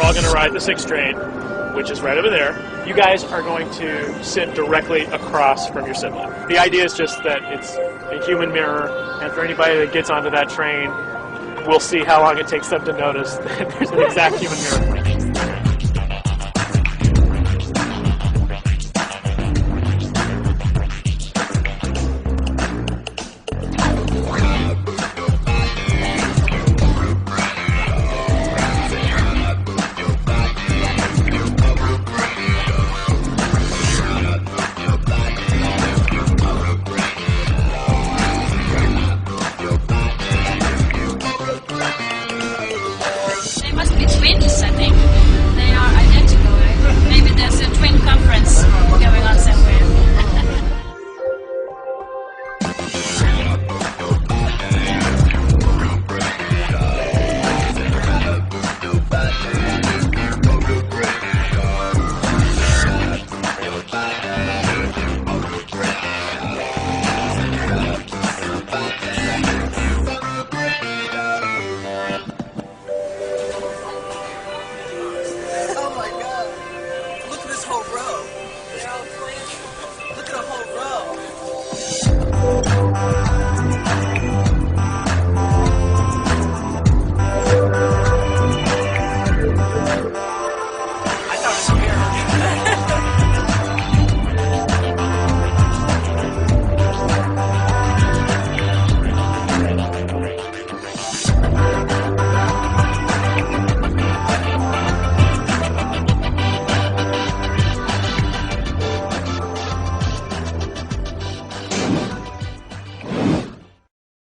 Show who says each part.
Speaker 1: all going to ride the 6 train, which is right over there. You guys are going to sit directly across from your sibling. The idea is just that it's a human mirror, and for anybody that gets onto that train, we'll see how long it takes them to notice that there's an exact human mirror.